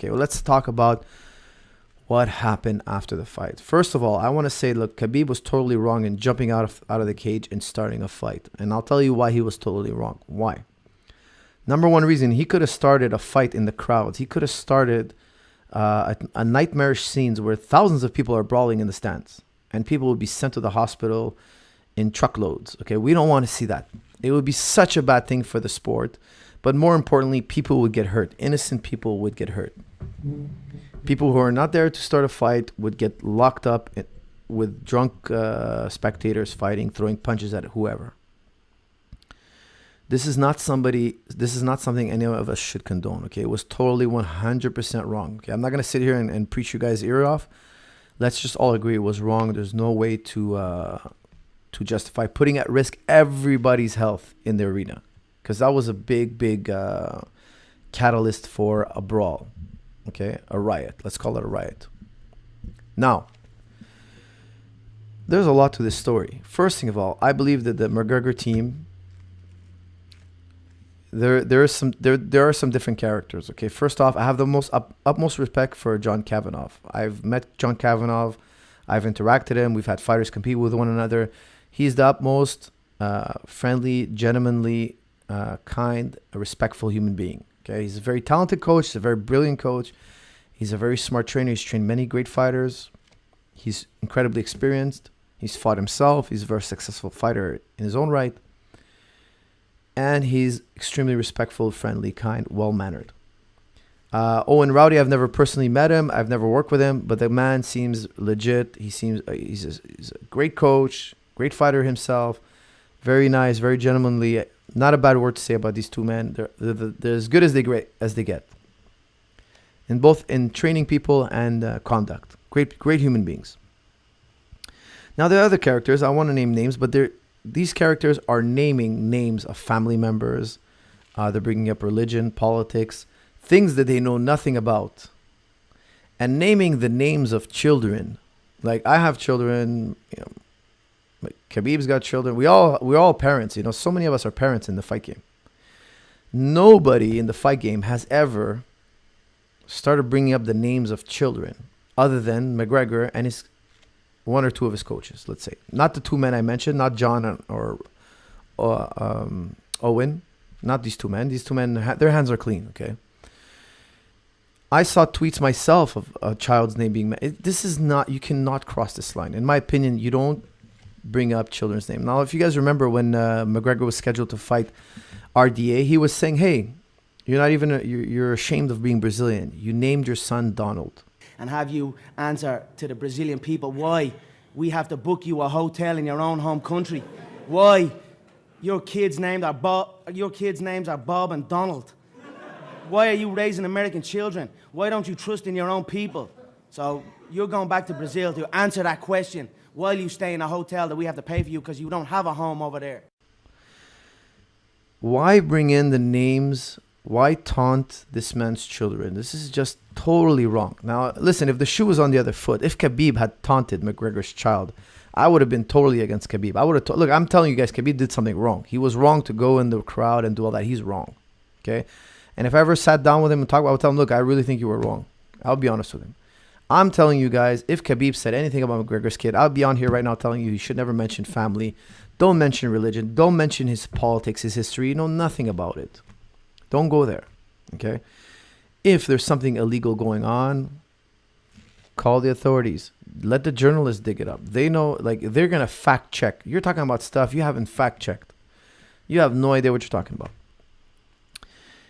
Okay, well, let's talk about what happened after the fight. First of all, I want to say, look, Khabib was totally wrong in jumping out of the cage and starting a fight. And I'll tell you why he was totally wrong. Why? Number one reason, he could have started a fight in the crowds. He could have started a nightmarish scenes where thousands of people are brawling in the stands. And people would be sent to the hospital in truckloads. Okay, we don't want to see that. It would be such a bad thing for the sport. But more importantly, people would get hurt. Innocent people would get hurt. People who are not there to start a fight would get locked up with drunk spectators fighting, throwing punches at whoever. This is not something any of us should condone. Okay, it was totally 100% wrong. Okay, I'm not gonna sit here and preach you guys' ear off. Let's just all agree it was wrong. There's no way to justify putting at risk everybody's health in the arena, because that was a big catalyst for a brawl. Okay, a riot. Let's call it a riot. Now, there's a lot to this story. First thing of all, I believe that the McGregor team, there are some different characters. Okay, first off, I have the utmost respect for John Kavanagh. I've met John Kavanagh. I've interacted him. We've had fighters compete with one another. He's the utmost friendly, gentlemanly, kind, a respectful human being. Okay, he's a very talented coach. He's a very brilliant coach. He's a very smart trainer. He's trained many great fighters. He's incredibly experienced. He's fought himself. He's a very successful fighter in his own right. And he's extremely respectful, friendly, kind, well-mannered. Owen Rowdy, I've never personally met him. I've never worked with him, but the man seems legit. He's a great coach, great fighter himself. Very nice, very gentlemanly. Not a bad word to say about these two men. They're as good as they get. In both in training people and conduct. Great human beings. Now there are other characters. I want to name names, but these characters are naming names of family members. They're bringing up religion, politics, things that they know nothing about, and naming the names of children. Like, I have children. Khabib's got children. We're all parents. So many of us are parents in the fight game. Nobody in the fight game has ever started bringing up the names of children other than McGregor and his one or two of his coaches. Let's say not the two men I mentioned, not John or Owen, not these two men. These two men, their hands are clean. Okay. I saw tweets myself of a child's name being. This is not. You cannot cross this line. In my opinion, you don't bring up children's name. Now, if you guys remember when McGregor was scheduled to fight RDA, he was saying, hey, you're ashamed of being Brazilian. You named your son Donald. And have you answer to the Brazilian people why we have to book you a hotel in your own home country. Why your kids' names are Bob and Donald. Why are you raising American children? Why don't you trust in your own people? So you're going back to Brazil to answer that question while you stay in a hotel that we have to pay for you because you don't have a home over there. Why bring in the names? Why taunt this man's children? This is just totally wrong. Now, listen, if the shoe was on the other foot, if Khabib had taunted McGregor's child, I would have been totally against Khabib. I would have look, I'm telling you guys, Khabib did something wrong. He was wrong to go in the crowd and do all that. He's wrong. Okay? And if I ever sat down with him and talked, I would tell him, look, I really think you were wrong. I'll be honest with him. I'm telling you guys, if Khabib said anything about McGregor's kid, I'll be on here right now telling you he should never mention family. Don't mention religion. Don't mention his politics, his history. You know nothing about it. Don't go there. Okay? If there's something illegal going on, call the authorities. Let the journalists dig it up. They know, like, they're going to fact check. You're talking about stuff you haven't fact checked. You have no idea what you're talking about.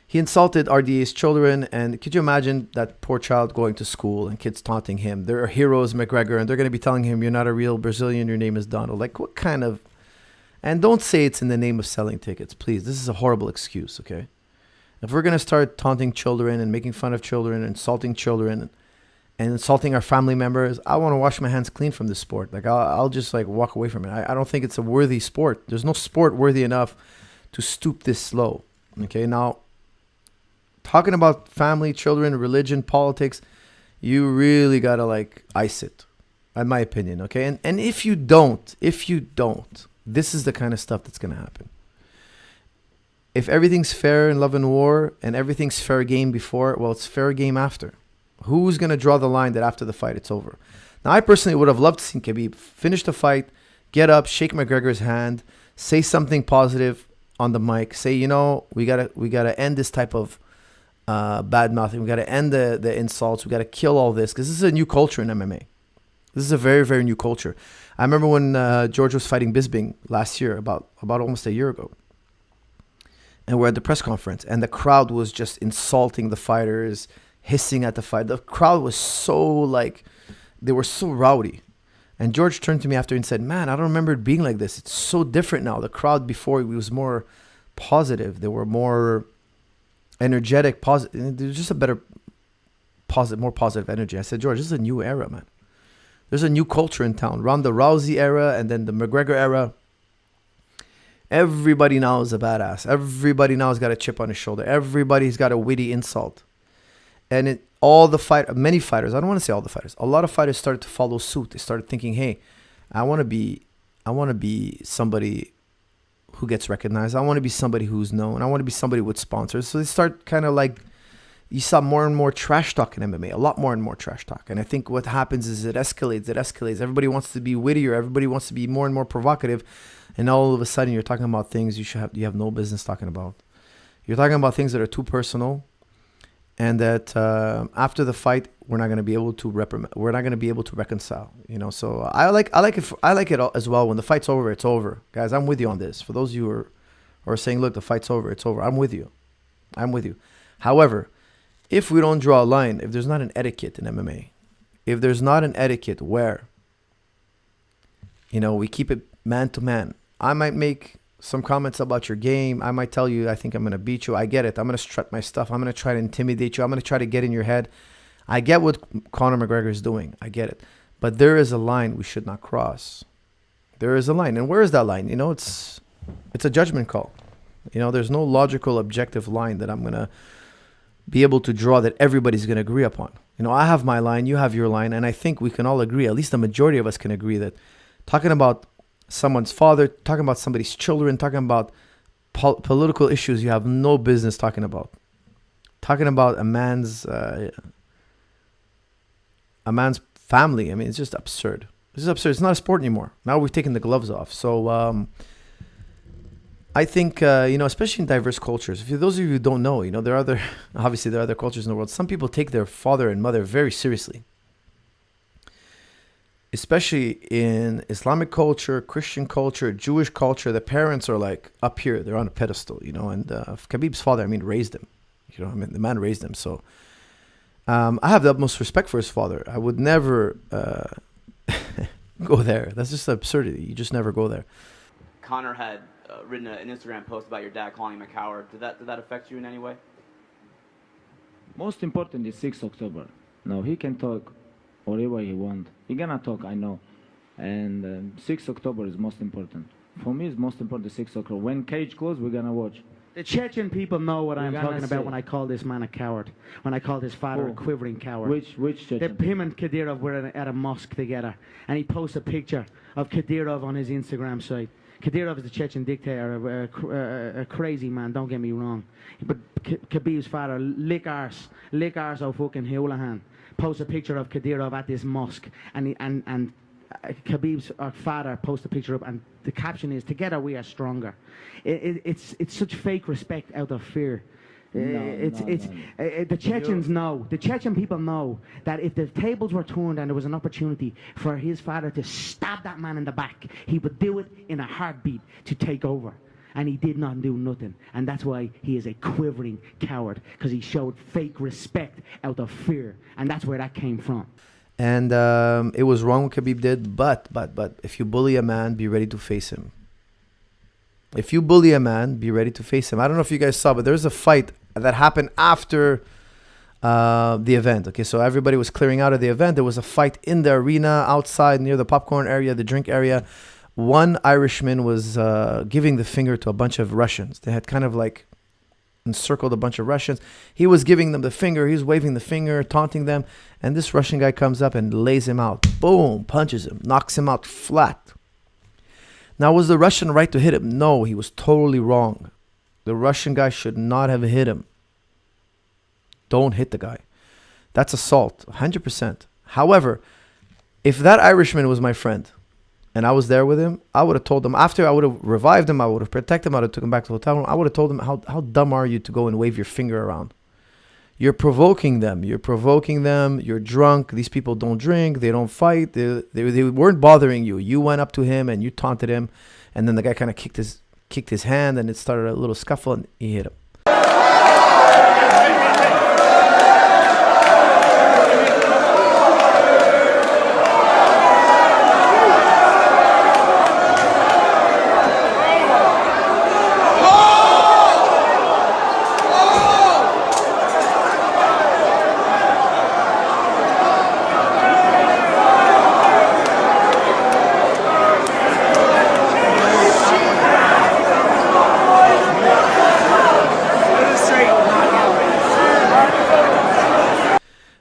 He insulted RDA's children, and could you imagine that poor child going to school and kids taunting him? There are heroes, McGregor, and they're going to be telling him, you're not a real Brazilian, your name is Donald. Like, what kind of... And don't say it's in the name of selling tickets, please. This is a horrible excuse, okay? If we're going to start taunting children and making fun of children, insulting children, and insulting our family members, I want to wash my hands clean from this sport. Like, I'll just, like, walk away from it. I don't think it's a worthy sport. There's no sport worthy enough to stoop this low, okay? Now... talking about family, children, religion, politics, you really got to, like, ice it, in my opinion, okay? And if you don't, this is the kind of stuff that's going to happen. If everything's fair in love and war and everything's fair game before, well, it's fair game after. Who's going to draw the line that after the fight it's over? Now, I personally would have loved to see Khabib finish the fight, get up, shake McGregor's hand, say something positive on the mic, say, you know, we gotta end this type of bad mouthing. We gotta end the insults. We gotta kill all this, because this is a new culture in MMA. This is a very, very new culture. I remember when George was fighting Bisping last year, about almost a year ago. And we're at the press conference, and the crowd was just insulting the fighters, hissing at the fight. The crowd was so, like, they were so rowdy. And George turned to me after and said, man, I don't remember it being like this. It's so different now. The crowd before, it was more positive. They were more energetic, positive. There's just a better, positive, more positive energy. I said, George, this is a new era, man. There's a new culture in town. Ronda Rousey era and then the McGregor era. Everybody now is a badass. Everybody now has got a chip on his shoulder. Everybody's got a witty insult. And many fighters, I don't want to say all the fighters, a lot of fighters started to follow suit. They started thinking, hey, I want to be somebody who gets recognized. I want to be somebody who's known. I want to be somebody with sponsors. So they start kind of like, you saw more and more trash talk in MMA, a lot more and more trash talk. And I think what happens is it escalates. Everybody wants to be wittier. Everybody wants to be more and more provocative. And all of a sudden you're talking about things you have no business talking about. You're talking about things that are too personal, and that after the fight we're not going to be able to we're not going to be able to reconcile. You know, so I like it as well. When the fight's over, it's over, guys. I'm with you on this. For those of you who are saying, look, the fight's over, it's over. I'm with you. However, if we don't draw a line, if there's not an etiquette in MMA, if there's not an etiquette where, you know, we keep it man to man. I might make some comments about your game. I might tell you, I think I'm going to beat you. I get it. I'm going to strut my stuff. I'm going to try to intimidate you. I'm going to try to get in your head. I get what Conor McGregor is doing. I get it. But there is a line we should not cross. There is a line. And where is that line? You know, it's a judgment call. You know, there's no logical, objective line that I'm going to be able to draw that everybody's going to agree upon. You know, I have my line, you have your line, and I think we can all agree, at least the majority of us can agree, that talking about someone's father, talking about somebody's children, talking about political issues you have no business talking about. Talking about a man's family. I mean, it's just absurd. This is absurd. It's not a sport anymore. Now we've taken the gloves off. So I think, you know, especially in diverse cultures, if those of you who don't know, you know, there are other cultures in the world. Some people take their father and mother very seriously. Especially in Islamic culture, Christian culture, Jewish culture, the parents are like up here. They're on a pedestal, you know. And Khabib's father, I mean, raised him. You know, I mean, the man raised him. So I have the utmost respect for his father. I would never go there. That's just absurdity. You just never go there. Conor had written an Instagram post about your dad calling him a coward. Did that affect you in any way? Most important is 6 October. Now he can talk whatever he want. He gonna talk, I know. And 6 October is most important. For me, it's most important 6 October. When cage closed, we're gonna watch. The Chechen people know what I'm talking about when I call this man a coward. When I call his father a quivering coward. Which Chechen? Him and Kadyrov were at a mosque together, and he posts a picture of Kadyrov on his Instagram site. Kadyrov is the Chechen dictator, a crazy man, don't get me wrong. But Khabib's father, lick arse oh fucking Houlihan, posts a picture of Kadyrov at this mosque, and Khabib's father posts a picture up, and the caption is, "Together we are stronger." It's such fake respect out of fear. The Chechens know, the Chechen people know that if the tables were turned and there was an opportunity for his father to stab that man in the back, he would do it in a heartbeat to take over. And he did not do nothing. And that's why he is a quivering coward, because he showed fake respect out of fear. And that's where that came from. And it was wrong what Khabib did, but if you bully a man, be ready to face him. If you bully a man, be ready to face him. I don't know if you guys saw, but there's a fight that happened after the event. Okay, so everybody was clearing out of the event. There was a fight in the arena outside near the popcorn area, the drink area. One Irishman was giving the finger to a bunch of Russians. They had kind of like encircled a bunch of Russians. He was giving them the finger. He was waving the finger, taunting them. And this Russian guy comes up and lays him out. Boom, punches him, knocks him out flat. Now, was the Russian right to hit him? No, he was totally wrong. The Russian guy should not have hit him. Don't hit the guy. That's assault, 100%. However, if that Irishman was my friend and I was there with him, I would have told him, after I would have revived him, I would have protected him, I would have took him back to the hotel room, I would have told him, how dumb are you to go and wave your finger around? You're provoking them. You're provoking them. You're drunk. These people don't drink. They don't fight. They weren't bothering you. You went up to him and you taunted him. And then the guy kind of kicked his hand and it started a little scuffle and he hit him.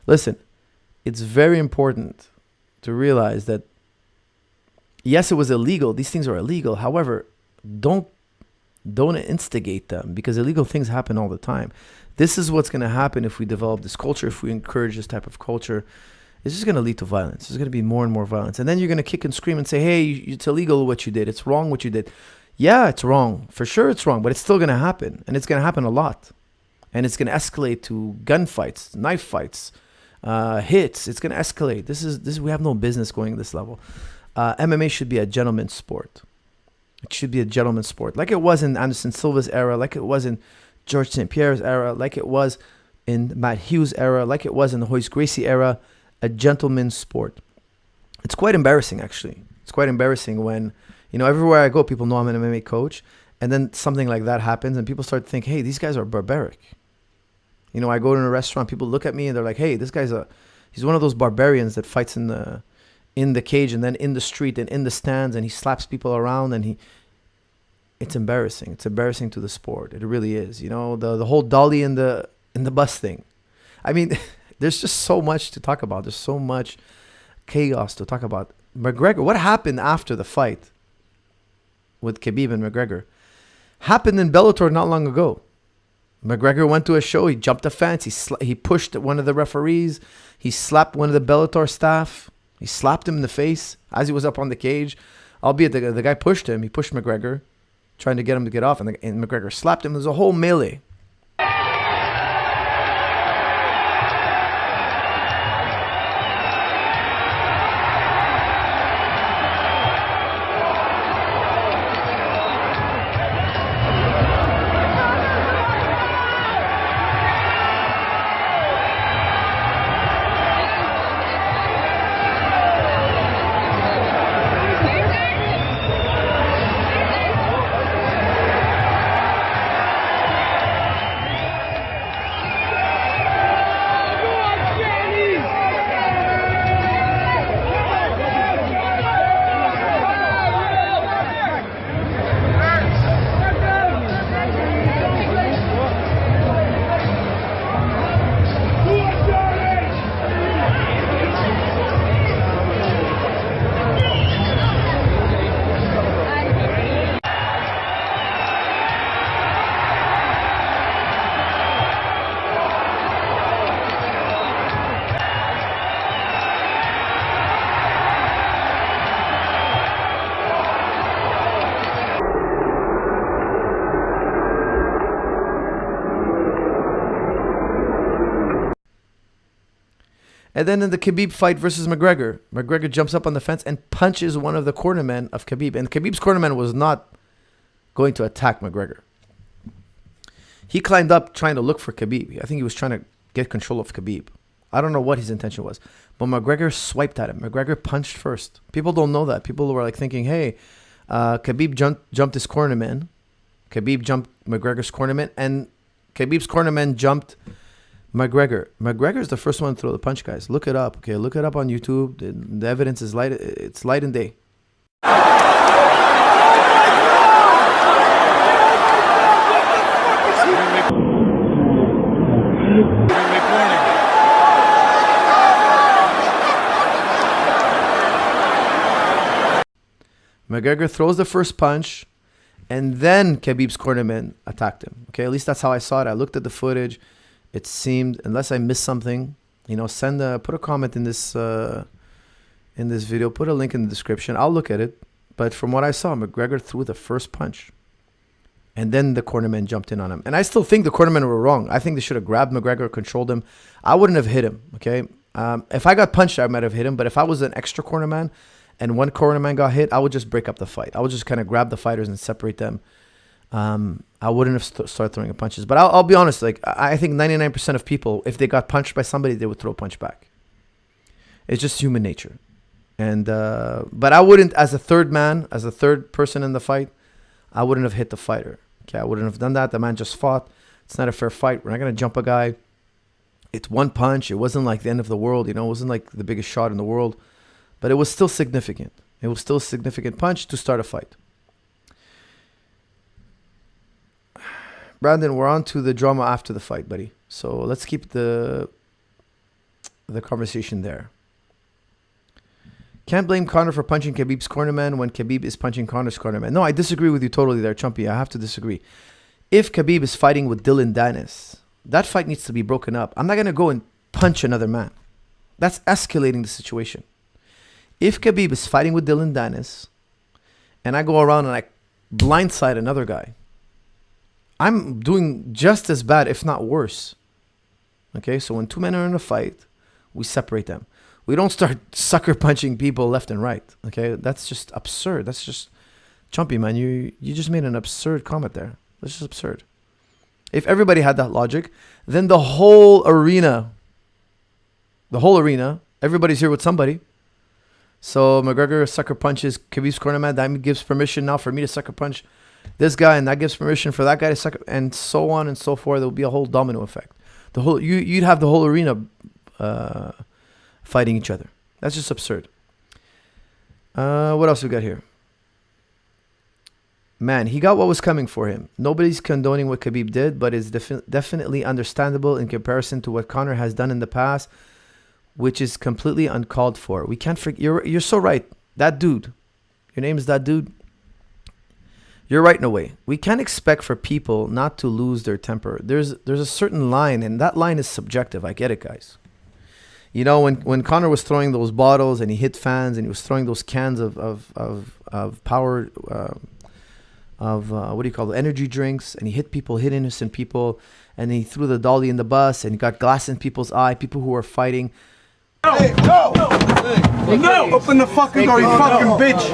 Listen, it's very important to realize that, yes, it was illegal. These things are illegal. However, don't instigate them, because illegal things happen all the time. This is what's going to happen if we develop this culture, if we encourage this type of culture. It's just going to lead to violence. There's going to be more and more violence. And then you're going to kick and scream and say, hey, it's illegal what you did. It's wrong what you did. Yeah, it's wrong. For sure it's wrong, but it's still going to happen. And it's going to happen a lot. And it's going to escalate to gunfights, knife fights, hits. It's going to escalate. We have no business going this level. MMA should be a gentleman's sport. It should be a gentleman's sport, like it was in Anderson Silva's era, like it was in George St. Pierre's era, like it was in Matt Hughes' era, like it was in the Hoist Gracie era. A gentleman's sport. It's quite embarrassing, actually. It's quite embarrassing when, everywhere I go, people know I'm an MMA coach, and then something like that happens, and people start to think, hey, these guys are barbaric. I go to a restaurant, people look at me, and they're like, hey, this guy's he's one of those barbarians that fights in the cage and then in the street and in the stands, and he slaps people around, and it's embarrassing. It's embarrassing to the sport. It really is. The whole dolly in the bus thing. I mean, there's just so much to talk about. There's so much chaos to talk about. McGregor, what happened after the fight with Khabib and McGregor happened in Bellator not long ago. McGregor went to a show. He jumped a fence. He pushed one of the referees. He slapped one of the Bellator staff. He slapped him in the face as he was up on the cage. Albeit the guy pushed him. He pushed McGregor, trying to get him to get off. And McGregor slapped him. There's a whole melee. And then in the Khabib fight versus McGregor, McGregor jumps up on the fence and punches one of the cornermen of Khabib. And Khabib's cornerman was not going to attack McGregor. He climbed up trying to look for Khabib. I think he was trying to get control of Khabib. I don't know what his intention was. But McGregor swiped at him. McGregor punched first. People don't know that. People were like thinking, hey, Khabib jumped his cornerman. Khabib jumped McGregor's cornerman. And Khabib's cornerman jumped McGregor. McGregor's the first one to throw the punch, guys. Look it up, okay? Look it up on YouTube. The evidence is light. It's light and day. McGregor throws the first punch, and then Khabib's cornerman attacked him. Okay, at least that's how I saw it. I looked at the footage. It seemed, unless I missed something, you know, put a comment in this video. Put a link in the description. I'll look at it. But from what I saw, McGregor threw the first punch. And then the cornermen jumped in on him. And I still think the cornermen were wrong. I think they should have grabbed McGregor, controlled him. I wouldn't have hit him, okay? If I got punched, I might have hit him. But if I was an extra cornerman and one cornerman got hit, I would just break up the fight. I would just kind of grab the fighters and separate them. I wouldn't have started throwing punches. But I'll be honest. Like, I think 99% of people, if they got punched by somebody, they would throw a punch back. It's just human nature. And but I wouldn't, as a third man, as a third person in the fight, I wouldn't have hit the fighter. Okay, I wouldn't have done that. The man just fought. It's not a fair fight. We're not going to jump a guy. It's one punch. It wasn't like the end of the world. You know, it wasn't like the biggest shot in the world. But it was still significant. It was still a significant punch to start a fight. Brandon, we're on to the drama after the fight, buddy. So let's keep the conversation there. Can't blame Conor for punching Khabib's cornerman when Khabib is punching Conor's cornerman. No, I disagree with you totally there, Chumpy. I have to disagree. If Khabib is fighting with Dylan Dennis, that fight needs to be broken up. I'm not going to go and punch another man. That's escalating the situation. If Khabib is fighting with Dylan Dennis and I go around and I blindside another guy, I'm doing just as bad, if not worse. Okay, so when two men are in a fight, we separate them. We don't start sucker punching people left and right. Okay, that's just absurd. That's just Chumpy, man. You just made an absurd comment there. That's just absurd. If everybody had that logic, then the whole arena, everybody's here with somebody. So McGregor sucker punches Khabib's cornerman. That gives permission now for me to sucker punch this guy, and that gives permission for that guy to sucker, and so on and so forth. There will be a whole domino effect. You'd have the whole arena fighting each other. That's just absurd. What else we got here? Man, he got what was coming for him. Nobody's condoning what Khabib did, but it's definitely understandable in comparison to what Conor has done in the past, which is completely uncalled for. We can't forget. You're so right. That dude. Your name is that dude. You're right in a way. We can't expect for people not to lose their temper. There's a certain line, and that line is subjective. I get it, guys. You know, when Conor was throwing those bottles and he hit fans and he was throwing those cans of power, what do you call it, energy drinks, and he hit innocent people, and he threw the dolly in the bus and he got glass in people's eye, people who were fighting. Hey, no! No! Open the fucking door, you fucking bitch!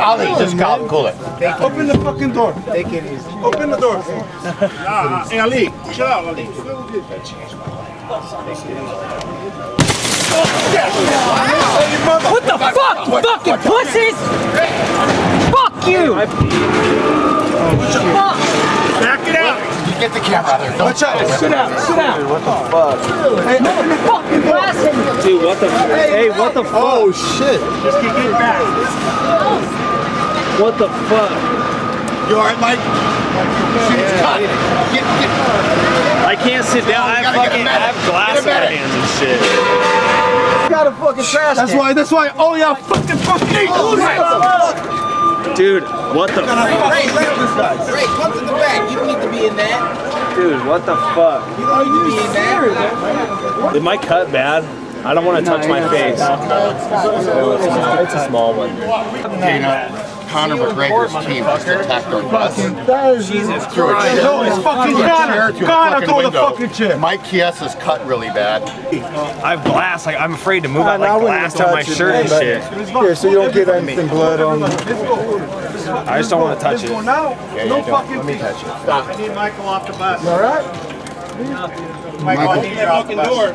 Ali, just cool it. Open the fucking door. Take it easy. Open the door. Hey, Ali, chill out, Ali. What the fuck, you fucking pussies? Fuck you! Fuck! Back it out! You get the camera out there. Watch out! Sit down, sit down! What the fuck? Hey, fucking glass in you! Dude, what the fuck? Hey, what the fuck? Oh, shit. Just keep getting back. What the fuck? You alright, Mike? She's cut. Get. I can't sit down. I have glass in my hands and shit. You got a fucking trash can. That's why all y'all fucking Dude, what the fuck? Ray, come to the back. You don't need to be in that. Dude, what the fuck? You don't need to be in that. Did my cut bad? I don't want to touch my face. It's a small one. Conor McGregor's team just attacked our bus. Jesus Christ. No, it's fucking Conor. Conor, throw the fucking chair. Mike Chiesa's cut really bad. I have glass. I'm afraid to move out like glass on my shirt and shit. Here, so you don't get anything blood on you. I just don't want to touch it. No fucking. Let me touch it. Stop. I need Michael off the bus. You alright? Michael, open that fucking door.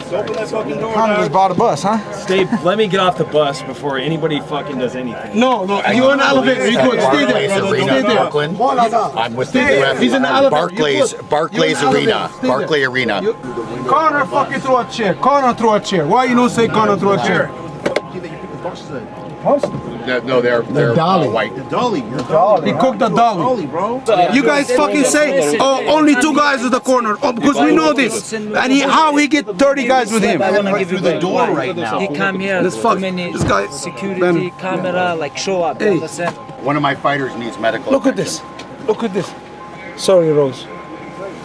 Open that fucking door. Conor just bought a bus, huh? Stay. Let me get off the bus before anybody fucking does anything. No, you're in the elevator. You could stay there. Stay there. I'm with the ref. He's in the elevator. Barclays Arena. Barclay Arena. Conor fucking threw a chair. Conor threw a chair. Why you don't say Conor threw a chair? No, they're dolly. white. He cooked the dolly. Bro. You guys fucking say, oh, only 2 guys in the corner. Oh, because we know this. And how he get 30 guys with him? I want to give you the door right now. He come here, This fuck- too many this guy- security, camera, like show up, you Hey. understand? One of my fighters needs medical Look at attention. this. Look at this. Sorry, Rose.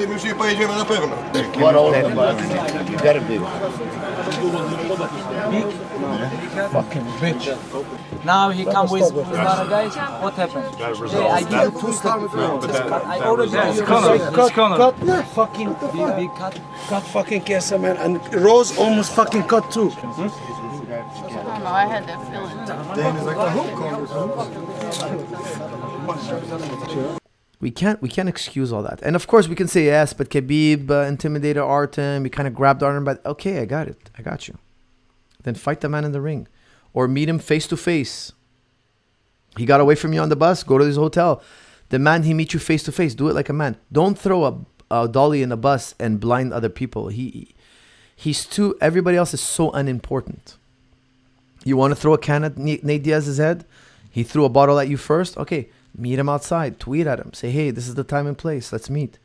tym już nie pojedziemy na pewno. What all of you gotta do. Fucking bitch. Now he come with other guys. What happened? Yeah, I give you 2 steps. But I already Cut. Fucking big cut. cut fucking Kesa, man. And Rose almost fucking cut too. I don't know, I had that feeling. We can't excuse all that. And of course we can say yes, but Khabib intimidated Artem. He kind of grabbed Artem by okay, I got it. I got you. Then fight the man in the ring. Or meet him face to face. He got away from you on the bus, go to his hotel. Demand he meet you face to face. Do it like a man. Don't throw a dolly in the bus and blind other people. He's too, everybody else is so unimportant. You want to throw a can at Nate Diaz's head? He threw a bottle at you first? Okay, meet him outside. Tweet at him. Say, hey, this is the time and place. Let's meet.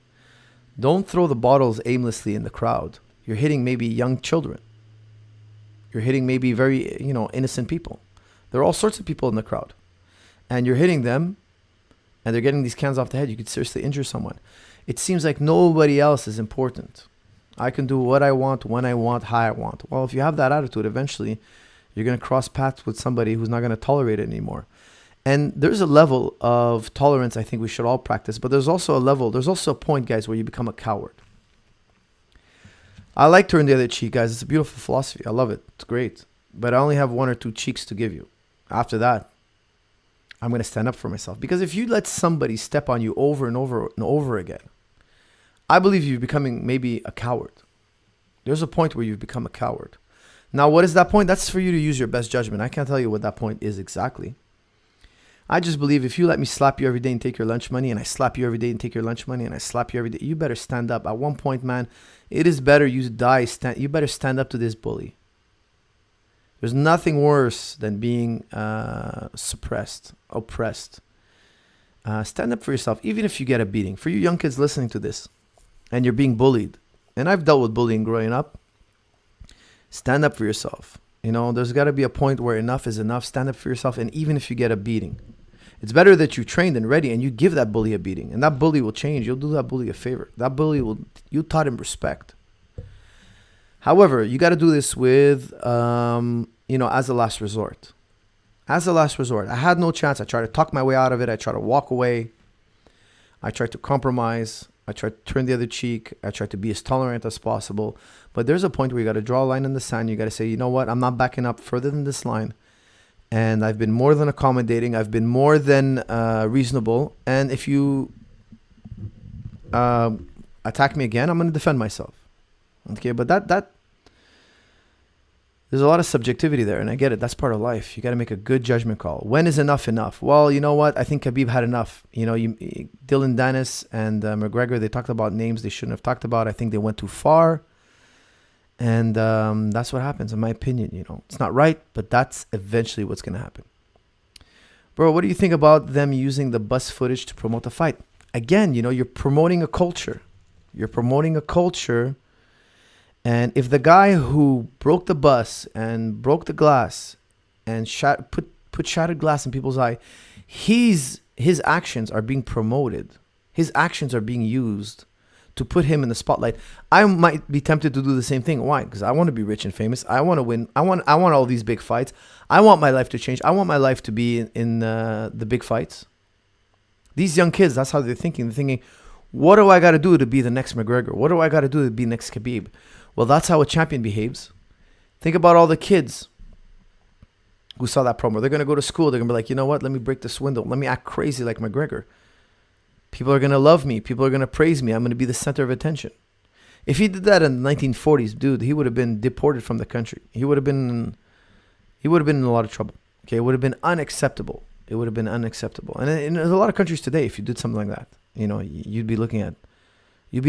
Don't throw the bottles aimlessly in the crowd. You're hitting maybe young children. You're hitting maybe very, innocent people. There are all sorts of people in the crowd. And you're hitting them, and they're getting these cans off the head. You could seriously injure someone. It seems like nobody else is important. I can do what I want, when I want, how I want. Well, if you have that attitude, eventually you're going to cross paths with somebody who's not going to tolerate it anymore. And there's a level of tolerance I think we should all practice, but there's also a point, guys, where you become a coward. I like turn the other cheek, guys. It's a beautiful philosophy. I love it. It's great. But I only have 1 or 2 cheeks to give you. After that, I'm going to stand up for myself. Because if you let somebody step on you over and over and over again, I believe you're becoming maybe a coward. There's a point where you've become a coward. Now, what is that point? That's for you to use your best judgment. I can't tell you what that point is exactly. I just believe if you let me slap you every day and take your lunch money, and I slap you every day and take your lunch money, and I slap you every day, you better stand up. At one point, man, it is better you die. You better stand up to this bully. There's nothing worse than being oppressed. Stand up for yourself, even if you get a beating. For you young kids listening to this, and you're being bullied, and I've dealt with bullying growing up, stand up for yourself. There's got to be a point where enough is enough. Stand up for yourself, and even if you get a beating, it's better that you trained and ready and you give that bully a beating, and that bully will change. You'll do that bully a favor. That bully you taught him respect. However, you got to do this with, as a last resort. As a last resort. I had no chance. I tried to talk my way out of it. I tried to walk away. I tried to compromise. I tried to turn the other cheek. I tried to be as tolerant as possible. But there's a point where you got to draw a line in the sand. You got to say, you know what? I'm not backing up further than this line. And I've been more than accommodating. I've been more than reasonable. And if you attack me again, I'm going to defend myself. Okay, but that there's a lot of subjectivity there, and I get it. That's part of life. You got to make a good judgment call. When is enough enough? Well, you know what? I think Khabib had enough. Dylan Dennis and McGregor, they talked about names they shouldn't have talked about. I think they went too far. And that's what happens, in my opinion. It's not right, but that's eventually what's going to happen. Bro, what do you think about them using the bus footage to promote a fight? Again, you're promoting a culture. You're promoting a culture. And if the guy who broke the bus and broke the glass and put shattered glass in people's eye, his actions are being promoted. His actions are being used to put him in the spotlight. I might be tempted to do the same thing. Why? Because I want to be rich and famous. I want to win. I want all these big fights. I want my life to change. I want my life to be in the big fights. These young kids, that's how they're thinking. They're thinking, what do I got to do to be the next McGregor? What do I got to do to be next Khabib? Well, that's how a champion behaves. Think about all the kids who saw that promo. They're going to go to school. They're going to be like, you know what? Let me break this window. Let me act crazy like McGregor. People are going to love me. People are going to praise me. I'm going to be the center of attention. If he did that in the 1940s, dude, he would have been deported from the country. He would have been in a lot of trouble. Okay, it would have been unacceptable. It would have been unacceptable. And in a lot of countries today, if you did something like that, you'd be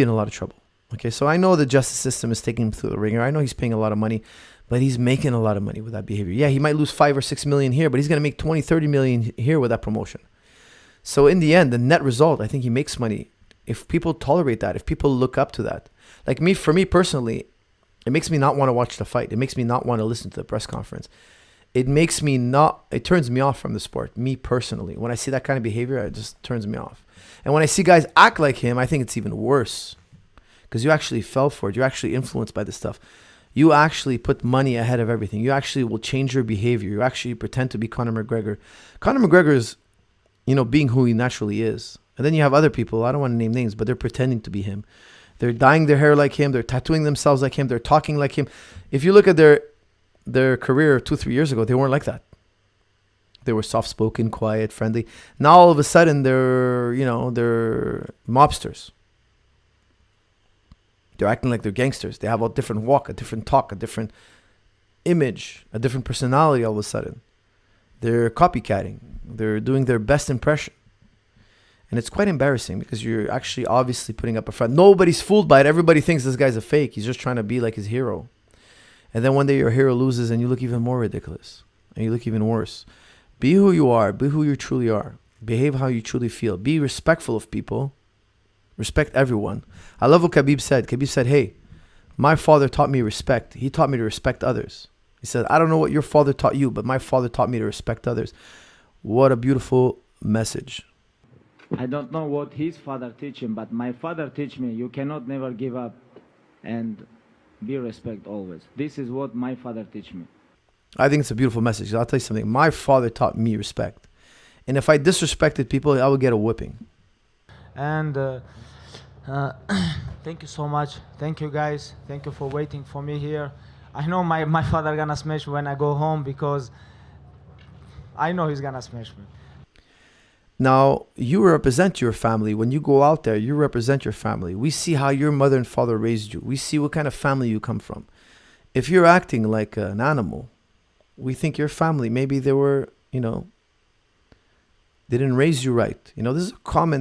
in a lot of trouble. Okay, so I know the justice system is taking him through the ringer. I know he's paying a lot of money, but he's making a lot of money with that behavior. Yeah, he might lose 5 or 6 million here, but he's going to make 20, 30 million here with that promotion. So in the end, the net result, I think he makes money if people tolerate that, if people look up to that. Like for me personally, it makes me not want to watch the fight. It makes me not want to listen to the press conference. It turns me off from the sport, me personally. When I see that kind of behavior, it just turns me off. And when I see guys act like him, I think it's even worse. because you actually fell for it. You're actually influenced by this stuff. You actually put money ahead of everything. You actually will change your behavior. You actually pretend to be Conor McGregor. Conor McGregor is, being who he naturally is. And then you have other people, I don't want to name names, but they're pretending to be him. They're dyeing their hair like him. They're tattooing themselves like him. They're talking like him. If you look at their career 2-3 years ago, they weren't like that. They were soft-spoken, quiet, friendly. Now all of a sudden they're mobsters. They're acting like they're gangsters. They have a different walk, a different talk, a different image, a different personality all of a sudden. They're copycatting. They're doing their best impression. And it's quite embarrassing because you're actually obviously putting up a front. Nobody's fooled by it. Everybody thinks this guy's a fake. He's just trying to be like his hero. And then one day your hero loses and you look even more ridiculous. And you look even worse. Be who you are. Be who you truly are. Behave how you truly feel. Be respectful of people. Respect everyone. I love what Khabib said. Khabib said, hey, my father taught me respect. He taught me to respect others. He said, I don't know what your father taught you, but my father taught me to respect others. What a beautiful message. I don't know what his father teach him, but my father teach me, you cannot never give up and be respect always. This is what my father teach me. I think it's a beautiful message. I'll tell you something. My father taught me respect. And if I disrespected people, I would get a whipping. And thank you so much. Thank you, guys. Thank you for waiting for me here. I know my father gonna smash me when I go home because I know he's gonna smash me. Now, you represent your family. When you go out there, you represent your family. We see how your mother and father raised you. We see what kind of family you come from. If you're acting like an animal, we think your family, maybe they were, they didn't raise you right. This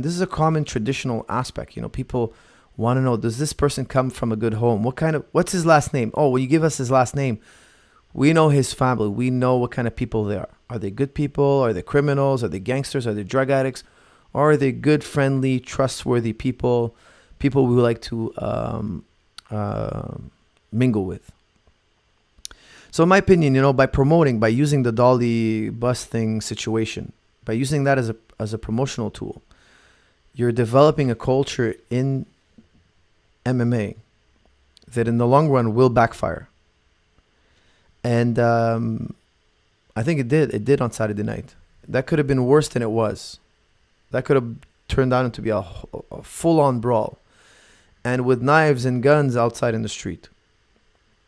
is a common traditional aspect. People want to know, does this person come from a good home? What's his last name? Oh, will you give us his last name? We know his family. We know what kind of people they are. Are they good people? Are they criminals? Are they gangsters? Are they drug addicts? Or are they good, friendly, trustworthy people we like to mingle with? So in my opinion, by using the Dolly bus thing situation, by using that as a promotional tool, you're developing a culture in MMA that in the long run will backfire. And I think it did. It did on Saturday night. That could have been worse than it was. That could have turned out into be a full-on brawl. And with knives and guns outside in the street.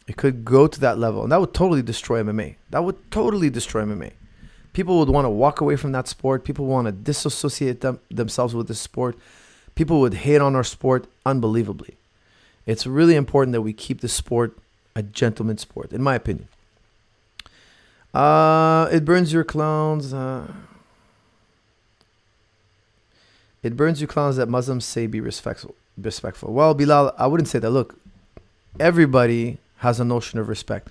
It could go to that level. And that would totally destroy MMA. People would want to walk away from that sport. People want to disassociate themselves with this sport. People would hate on our sport unbelievably. It's really important that we keep the sport a gentleman's sport, in my opinion. It burns your clowns. It burns you clowns that Muslims say be respectful. Well, Bilal, I wouldn't say that. Look, everybody has a notion of respect.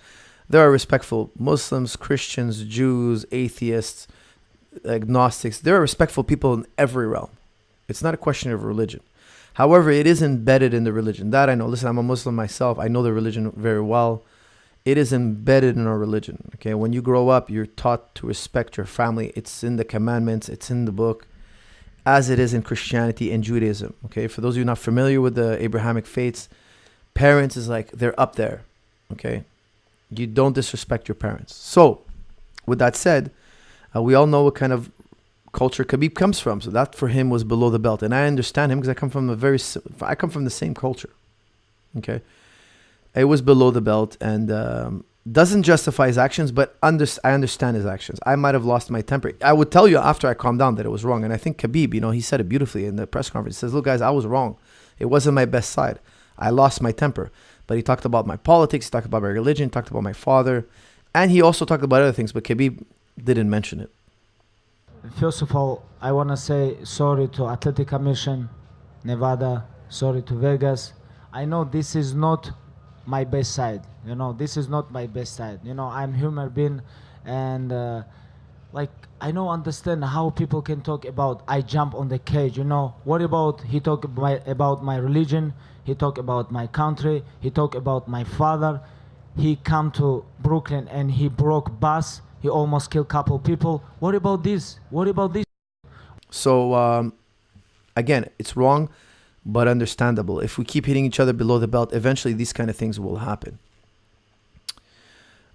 There are respectful Muslims, Christians, Jews, atheists, agnostics. There are respectful people in every realm. It's not a question of religion. However, it is embedded in the religion. That I know. Listen, I'm a Muslim myself. I know the religion very well. It is embedded in our religion. Okay, when you grow up, you're taught to respect your family. It's in the commandments. It's in the book, as it is in Christianity and Judaism. Okay, for those of you not familiar with the Abrahamic faiths, parents is like they're up there. Okay, you don't disrespect your parents. So, with that said, we all know what kind of culture Khabib comes from. So that for him was below the belt, and I understand him because I come from the same culture. Okay. It was below the belt and doesn't justify his actions, but I understand his actions. I might have lost my temper. I would tell you after I calmed down that it was wrong. And I think Khabib, he said it beautifully in the press conference. He says, look, guys, I was wrong. It wasn't my best side. I lost my temper. But he talked about my politics. He talked about my religion. He talked about my father. And he also talked about other things, but Khabib didn't mention it. First of all, I want to say sorry to Athletic Commission, Nevada, sorry to Vegas. I know this is not my best side. This is not my best side. I'm human being, and I don't understand how people can talk about I jump on the cage. What about he talk about my religion? He talk about my country. He talk about my father. He come to Brooklyn and he broke bus. He almost killed couple people. What about this? What about this? So again, it's wrong. but understandable. If we keep hitting each other below the belt, eventually these kind of things will happen.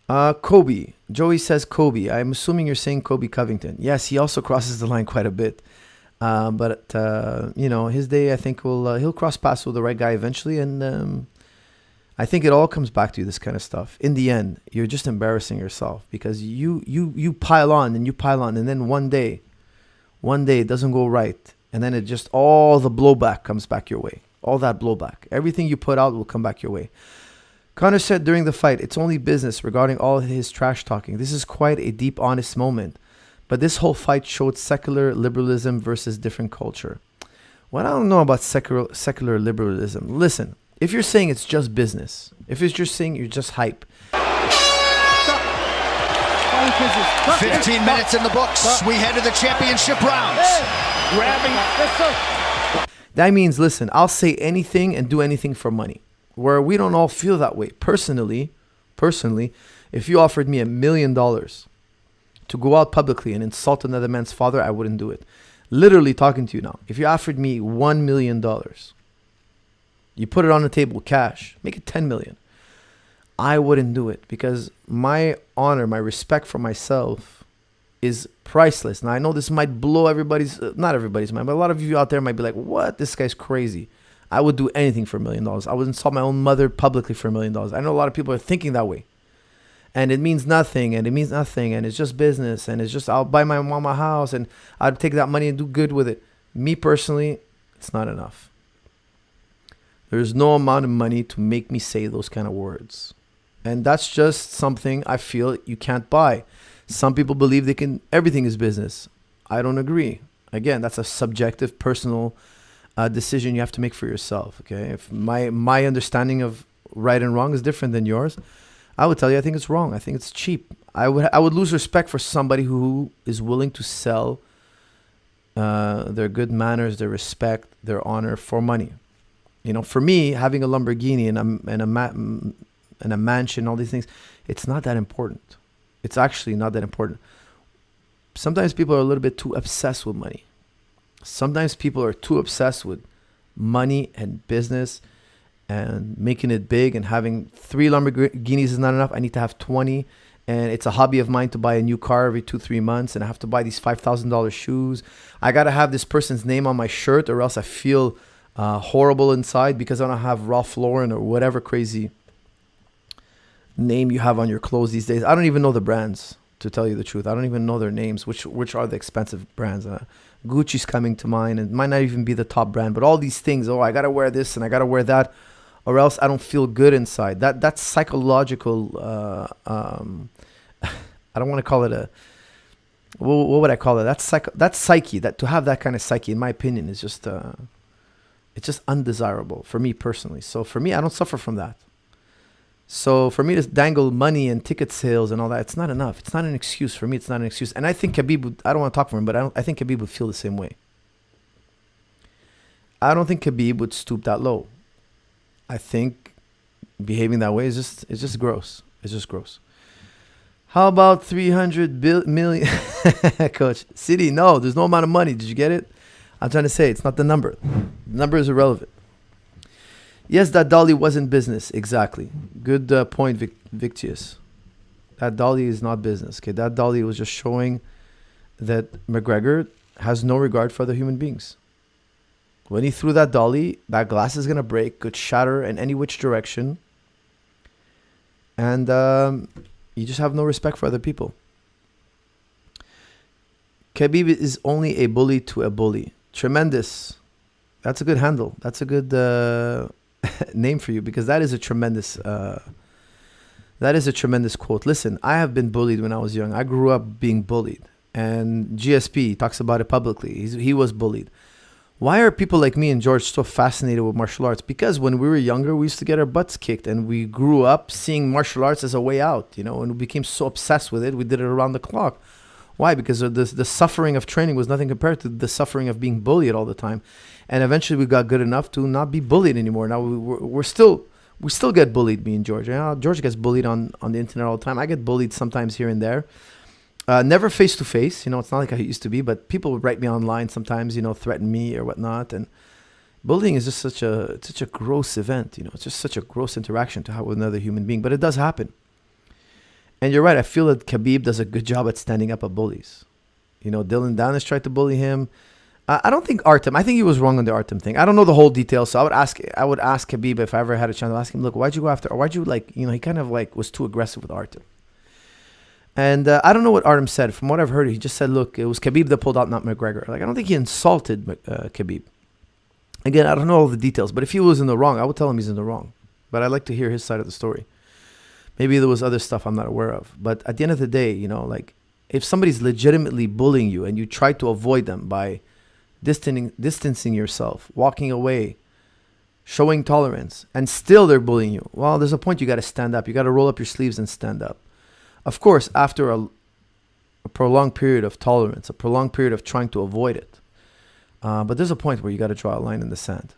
Kobe. Joey says Kobe. I'm assuming you're saying Kobe Covington. Yes, he also crosses the line quite a bit. But his day, I think, he'll cross paths with the right guy eventually. And I think it all comes back to this kind of stuff. In the end, you're just embarrassing yourself because you pile on and you pile on. And then one day it doesn't go right. And then it just, all the blowback comes back your way. All that blowback. Everything you put out will come back your way. Conor said during the fight, it's only business regarding all his trash talking. This is quite a deep, honest moment. But this whole fight showed secular liberalism versus different culture. Well, I don't know about secular liberalism. Listen, if you're saying it's just business, if it's just saying you're just hype. 15 minutes in the books. We head to the championship rounds. That means, listen, I'll say anything and do anything for money. Where we don't all feel that way. Personally, if you offered me $1 million to go out publicly and insult another man's father, I wouldn't do it. Literally talking to you now. If you offered me $1 million, you put it on the table, cash, make it 10 million. I wouldn't do it because my honor, my respect for myself is priceless. Now, I know this might blow not everybody's mind, but a lot of you out there might be like, what? This guy's crazy. I would do anything for $1 million. I would insult my own mother publicly for $1 million. I know a lot of people are thinking that way. And it means nothing, and it's just business, and it's just, I'll buy my mom a house, and I'd take that money and do good with it. Me personally, it's not enough. There's no amount of money to make me say those kind of words. And that's just something I feel you can't buy. Some people believe everything is business. I don't agree. Again, that's a subjective, personal decision you have to make for yourself. Okay, if my understanding of right and wrong is different than yours, I would tell you I think it's wrong. I think it's cheap. I would lose respect for somebody who is willing to sell their good manners, their respect, their honor for money. For me, having a Lamborghini and a mansion, all these things, it's not that important. It's actually not that important. Sometimes people are a little bit too obsessed with money. Sometimes people are too obsessed with money and business and making it big, and having 3 Lamborghinis is not enough. I need to have 20. And it's a hobby of mine to buy a new car every 2-3 months. And I have to buy these $5,000 shoes. I got to have this person's name on my shirt, or else I feel horrible inside because I don't have Ralph Lauren or whatever crazy name you have on your clothes these days. I don't even know the brands, to tell you the truth. I don't even know their names, which are the expensive brands. Gucci's coming to mind, and it might not even be the top brand, but all these things, I got to wear this and I got to wear that, or else I don't feel good inside. That's psychological, I don't want to call it what would I call it? That's psyche. That to have that kind of psyche, in my opinion, is just, it's just undesirable for me personally. So for me, I don't suffer from that. So for me to dangle money and ticket sales and all that, it's not enough. It's not an excuse. For me, it's not an excuse. And I think Khabib, I don't want to talk for him, but I think Khabib would feel the same way. I don't think Khabib would stoop that low. I think behaving that way is just gross. It's just gross. How about 300 million? Coach, City, no, there's no amount of money. Did you get it? I'm trying to say it's not the number. The number is irrelevant. Yes, that dolly wasn't business. Exactly. Good point, Victius. That dolly is not business. Okay, that dolly was just showing that McGregor has no regard for other human beings. When he threw that dolly, that glass is going to break, could shatter in any which direction. And you just have no respect for other people. Khabib is only a bully to a bully. Tremendous. That's a good handle. That's a good name for you, because that is a tremendous quote. Listen, I have been bullied when I was young. I grew up being bullied. And GSP talks about it publicly. He was bullied. Why are people like me and George so fascinated with martial arts? Because when we were younger, we used to get our butts kicked, and we grew up seeing martial arts as a way out, and we became so obsessed with it. We did it around the clock. Why? Because the suffering of training was nothing compared to the suffering of being bullied all the time. And eventually we got good enough to not be bullied anymore. Now we still get bullied, me and George. George gets bullied on the internet all the time. I get bullied sometimes here and there. Never face to face. It's not like I used to be, but people would write me online sometimes, threaten me or whatnot. And Bullying is just such a gross event, you know. It's just such a gross interaction to have with another human being, but it does happen. And you're right. I feel that Khabib does a good job at standing up at bullies. You know, Dylan Danis tried to bully him. I don't think Artem. I think he was wrong on the Artem thing. I don't know the whole details, so I would ask Khabib if I ever had a chance to ask him, look, why'd you go after, or why'd you like, you know, he kind of like was too aggressive with Artem. And I don't know what Artem said. From what I've heard, he just said, look, it was Khabib that pulled out, not McGregor. Like, I don't think he insulted Khabib. Again, I don't know all the details, but if he was in the wrong, I would tell him he's in the wrong. But I'd like to hear his side of the story. Maybe there was other stuff I'm not aware of. But at the end of the day, you know, like, if somebody's legitimately bullying you and you try to avoid them by distancing yourself, walking away, showing tolerance, and still they're bullying you, well, there's a point you got to stand up. You got to roll up your sleeves and stand up. Of course, after a prolonged period of tolerance, a prolonged period of trying to avoid it. But there's a point where you got to draw a line in the sand.